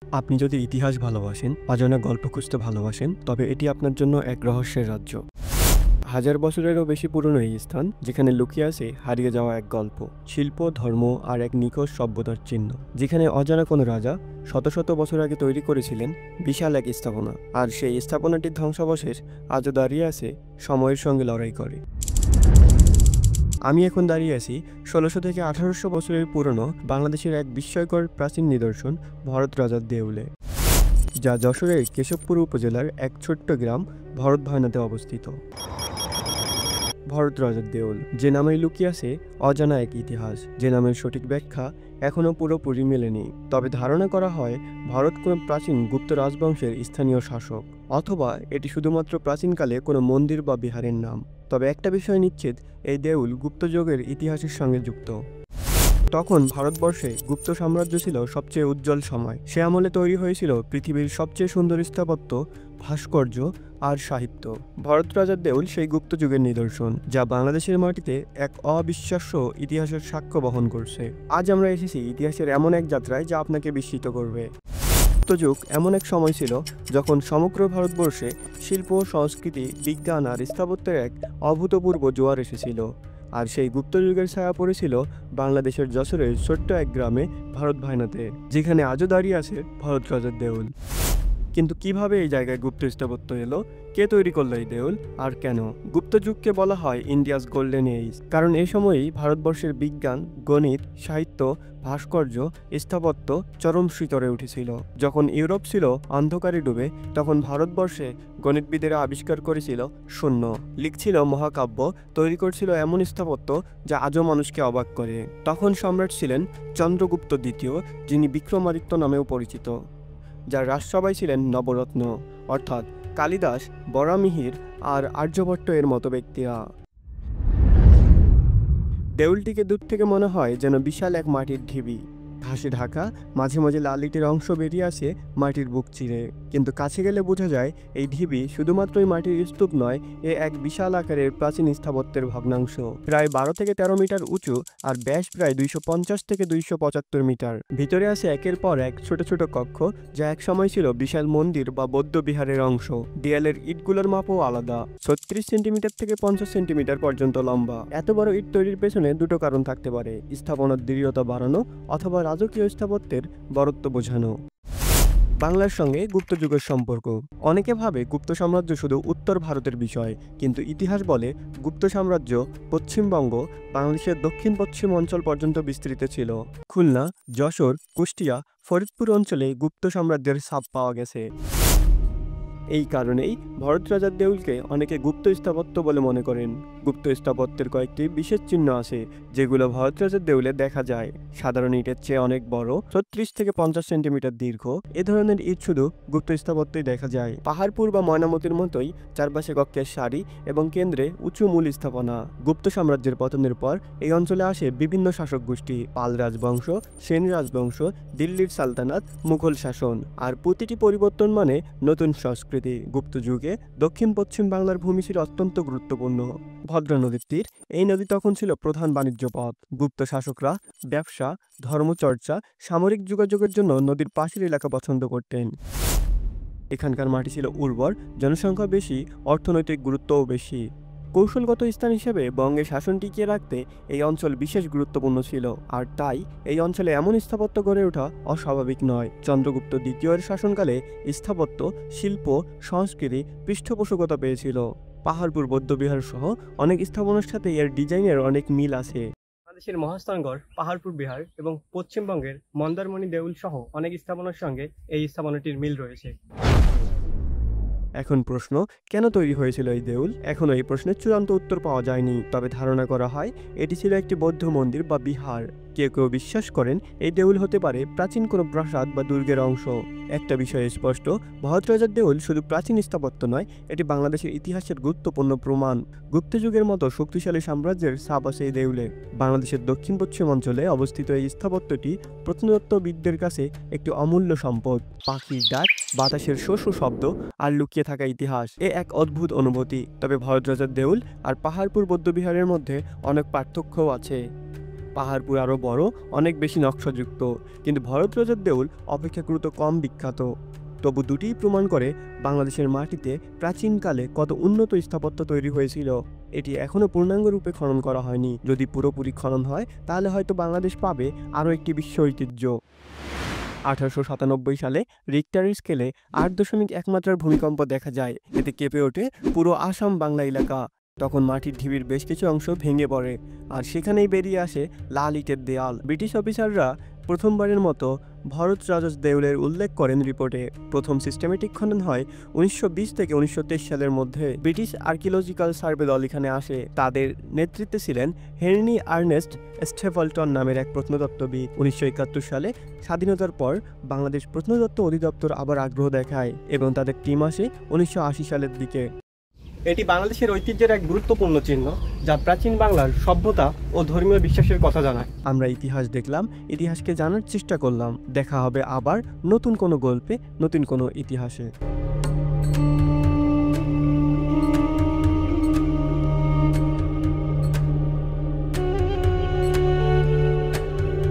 আপনি যদি ইতিহাস ভালোবাসেন, অজানা গল্প খুঁজতে ভালোবাসেন, তবে এটি আপনার জন্য এক রহস্যের রাজ্য। হাজার বছরেরও বেশি পুরনো এই স্থান, যেখানে লুকিয়ে আছে হারিয়ে যাওয়া এক গল্প, শিল্প, ধর্ম আর এক নিখোঁজ সভ্যতার চিহ্ন। যেখানে অজানা কোনো রাজা শত শত বছর আগে তৈরি করেছিলেন বিশাল এক স্থাপনা, আর সেই স্থাপনাটির ধ্বংসাবশেষ আজও দাঁড়িয়ে আছে, সময়ের সঙ্গে লড়াই করে। আমি এখন দাঁড়িয়ে আছি ১৬০০ থেকে ১৮০০ বছরের পুরনো বাংলাদেশের এক বিস্ময়কর প্রাচীন নিদর্শন, ভরত রাজার দেউলে, যা যশোরের কেশবপুর উপজেলার এক ছোট্ট গ্রাম ভরত ভায়নাতে অবস্থিত। ভরত রাজার দেউল, যে নামেই লুকিয়ে আছে অজানা এক ইতিহাস, যে নামের সঠিক ব্যাখ্যা এখনও পুরোপুরি মেলেনি। তবে ধারণা করা হয় ভরত কোনো প্রাচীন গুপ্ত রাজবংশের স্থানীয় শাসক, অথবা এটি শুধুমাত্র প্রাচীনকালে কোনো মন্দির বা বিহারের নাম। তবে একটা বিষয় নিশ্চিত, এই দেউল গুপ্তযুগের ইতিহাসের সঙ্গে যুক্ত। তখন ভারতবর্ষে গুপ্ত সাম্রাজ্য ছিল সবচেয়ে উজ্জ্বল সময়। সে আমলে তৈরি হয়েছিল পৃথিবীর সবচেয়ে সুন্দর স্থাপত্য, ভাস্কর্য আর সাহিত্য। ভরত রাজার দেউল সেই গুপ্ত যুগের নিদর্শন, যা বাংলাদেশের মাটিতে এক অবিশ্বাস্য ইতিহাসের সাক্ষ্য বহন করছে। আজ আমরা এসেছি ইতিহাসের এমন এক যাত্রায় যা আপনাকে বিস্মিত করবে। গুপ্তযুগ এমন এক সময় ছিল যখন সমগ্র ভারতবর্ষে শিল্প, সংস্কৃতি, বিজ্ঞান আর স্থাপত্যের এক অভূতপূর্ব জোয়ার এসেছিল। আর সেই গুপ্তযুগের ছায়া পড়েছিল বাংলাদেশের যশোরের ছোট্ট এক গ্রামে, ভরত ভায়নাতে, যেখানে আজও দাঁড়িয়ে আছে ভরত রাজার দেউল। কিন্তু কিভাবে এই জায়গায় গুপ্ত স্থাপত্য এলো, কে তৈরি করলো এই দেউল, আর কেন? গুপ্তযুগকে বলা হয় ইন্ডিয়াস গোল্ডেন এজ, কারণ এই সময়েই ভারতবর্ষের বিজ্ঞান, গণিত, সাহিত্য, ভাস্কর্য, স্থাপত্য চরম শিখরে উঠেছিল। যখন ইউরোপ ছিল অন্ধকারে ডুবে, তখন ভারতবর্ষে গণিতবিদেরা আবিষ্কার করেছিল শূন্য, লিখছিল মহাকাব্য, তৈরি করছিল এমন স্থাপত্য যা আজও মানুষকে অবাক করে। তখন সম্রাট ছিলেন চন্দ্রগুপ্ত দ্বিতীয়, যিনি বিক্রমাদিত্য নামেও পরিচিত, যার রাজসভায় ছিলেন নবরত্ন, অর্থাৎ কালিদাস, বরামিহির আর আর্যভট্ট এর মতো ব্যক্তিরা। দেউলটিকে দূর থেকে মনে হয় যেন বিশাল এক মাটির ঢিবি, ঘাসে ঢাকা, মাঝে মাঝে লাল ইটের অংশ বেরিয়ে আসে মাটির বুক চিরে। কিন্তু কাছে গেলে বোঝা যায় এই ঢিবি শুধুমাত্রই মাটির স্তূপ নয়, এ এক বিশাল আকারের প্রাচীন স্থাপত্যের ভগ্নাংশ, প্রায় ১২ থেকে ১৩ মিটার উঁচু আর ব্যাস প্রায় ২৫০ থেকে ২৭৫ মিটার। ভিতরে আছে একের পর এক ছোট ছোট কক্ষ, যা এক সময় ছিল বিশাল মন্দির বা বৌদ্ধ বিহারের অংশ। দেয়ালের ইটগুলোর মাপও আলাদা, ৩৬ সেন্টিমিটার থেকে ৫০ সেন্টিমিটার পর্যন্ত লম্বা। এত বড় ইট তৈরির পেছনে দুটো কারণ থাকতে পারে: স্থাপনার দৃঢ়তা বাড়ানো অথবা রাজকীয় স্থাপত্যের বরত্ব বোঝানো। বাংলার সঙ্গে গুপ্তযুগের সম্পর্ক। অনেকে ভাবে গুপ্ত সাম্রাজ্য শুধু উত্তর ভারতের বিষয়, কিন্তু ইতিহাস বলে গুপ্ত সাম্রাজ্য পশ্চিমবঙ্গ, বাংলাদেশের দক্ষিণ পশ্চিম অঞ্চল পর্যন্ত বিস্তৃত ছিল। খুলনা, যশোর, কুষ্টিয়া, ফরিদপুর অঞ্চলে গুপ্ত সাম্রাজ্যের ছাপ পাওয়া গেছে। এই কারণেই ভরত রাজার দেউলকে অনেকে গুপ্ত স্থাপত্য বলে মনে করেন। গুপ্ত স্থাপত্যের কয়েকটি বিশেষ চিহ্ন আছে, যেগুলো ভরত রাজার দেউলে দেখা যায়। সাধারণ ইটের চেয়ে অনেক বড়, ৩৬ থেকে ৫০ সেন্টিমিটার দীর্ঘ এ ধরনের ইট শুধু গুপ্ত স্থাপত্যই দেখা যায়। পাহাড়পুর বা ময়নামতির মতোই চারপাশে কক্ষের সারি এবং কেন্দ্রে উঁচু মূল স্থাপনা। গুপ্ত সাম্রাজ্যের পতনের পর এই অঞ্চলে আসে বিভিন্ন শাসক গোষ্ঠী: পাল রাজবংশ, সেন রাজবংশ, দিল্লির সালতানাত, মুঘল শাসন। আর প্রতিটি পরিবর্তন মানে নতুন সংস্কৃতি। গুপ্ত যুগে দক্ষিণ পশ্চিম বাংলার ভূমি ছিল অত্যন্ত গুরুত্বপূর্ণ। ভদ্রা নদীর তীর, এই নদী তখন ছিল প্রধান বাণিজ্য পথ। গুপ্ত শাসকরা ব্যবসা, ধর্মচর্চা, সামরিক যোগাযোগের জন্য নদীর পাশের এলাকা পছন্দ করতেন। এখানকার মাটি ছিল উর্বর, জনসংখ্যা বেশি, অর্থনৈতিক গুরুত্বও বেশি। কৌশলগত স্থান হিসেবে বঙ্গে শাসন টিকিয়ে রাখতে এই অঞ্চল বিশেষ গুরুত্বপূর্ণ ছিল, আর তাই এই অঞ্চলে এমন স্থাপত্য গড়ে ওঠা অস্বাভাবিক নয়। চন্দ্রগুপ্ত দ্বিতীয়ের শাসনকালে স্থাপত্য, শিল্প, সংস্কৃতি পৃষ্ঠপোষকতা পেয়েছিল। পাহাড়পুর বৌদ্ধবিহার সহ অনেক স্থাপনার সাথে এর ডিজাইনের অনেক মিল আছে। বাংলাদেশের মহাস্থানগড়, পাহাড়পুর বিহার এবং পশ্চিমবঙ্গের মন্দারমণি দেউল সহ অনেক স্থাপনার সঙ্গে এই স্থাপনাটির মিল রয়েছে। এখন প্রশ্ন, কেন তৈরি হয়েছিল এই দেউল? এখনো এই প্রশ্নের চূড়ান্ত উত্তর পাওয়া যায়নি, তবে ধারণা করা হয় এটি ছিল একটি বৌদ্ধ মন্দির বা বিহার। কেউ কেউ বিশ্বাস করেন এই দেউল হতে পারে প্রাচীন কোনো প্রাসাদ বা দুর্গের অংশ। একটা বিষয় স্পষ্ট, ভরত রাজার দেউল শুধু প্রাচীন স্থাপত্য নয়, এটি বাংলাদেশের ইতিহাসের গুরুত্বপূর্ণ প্রমাণ। গুপ্তযুগের মতো শক্তিশালী সাম্রাজ্যের ছাপ আছে এই দেউলে। বাংলাদেশের দক্ষিণ পশ্চিম অঞ্চলে অবস্থিত এই স্থাপত্যটি প্রত্নতত্ত্ববিদদের কাছে একটি অমূল্য সম্পদ। পাখির ডাক, বাতাসের শো শো শব্দ আর লুকিয়ে থাকা ইতিহাস, এ এক অদ্ভুত অনুভূতি। তবে ভরত রাজার দেউল আর পাহাড়পুর বৌদ্ধবিহারের মধ্যে অনেক পার্থক্যও আছে। পাহাড়পুর আরও বড়, অনেক বেশি নকশাযুক্ত, কিন্তু ভরতরাজের দেউল অপেক্ষাকৃত কম বিখ্যাত। তবু দুটিই প্রমাণ করে বাংলাদেশের মাটিতে প্রাচীনকালে কত উন্নত স্থাপত্য তৈরি হয়েছিল। এটি এখনও পূর্ণাঙ্গ রূপে খনন করা হয়নি। যদি পুরোপুরি খনন হয় তাহলে হয়তো বাংলাদেশ পাবে আরও একটি বিশ্ব ঐতিহ্য। 1897 সালে রিক্টারের স্কেলে 8.1 মাত্রার ভূমিকম্প দেখা যায়। এতে কেঁপে ওঠে পুরো আসাম বাংলা এলাকা। তখন মাটির ঢিবির বেশ কিছু অংশ ভেঙে পড়ে, আর সেখানেই বেরিয়ে আসে লাল ইটের দেয়াল। ব্রিটিশ অফিসাররা প্রথমবারের মতো ভরতরাজ দেউলের উল্লেখ করেন রিপোর্টে। প্রথম সিস্টেমেটিক খনন হয় 1920 থেকে 1923 সালের মধ্যে। ব্রিটিশ আর্কিওলজিক্যাল সার্ভে দল এখানে আসে। তাদের নেতৃত্বে ছিলেন হেনরি আর্নেস্ট স্টেপলটন নামের এক প্রত্নতত্ত্ববিদ। 1971 সালে স্বাধীনতার পর বাংলাদেশ প্রত্নতত্ত্ব অধিদপ্তর আবার আগ্রহ দেখায় এবং তাদের টিম আসে 1980 সালের দিকে। এটি বাংলাদেশের ঐতিহ্যের এক গুরুত্বপূর্ণ চিহ্ন, যা প্রাচীন বাংলার সভ্যতা ও ধর্মীয় বিশ্বাসের কথা জানায়। আমরা ইতিহাস দেখলাম, ইতিহাসকে জানার চেষ্টা করলাম। দেখা হবে আবার নতুন কোনো গল্পে, নতুন কোনো ইতিহাসে।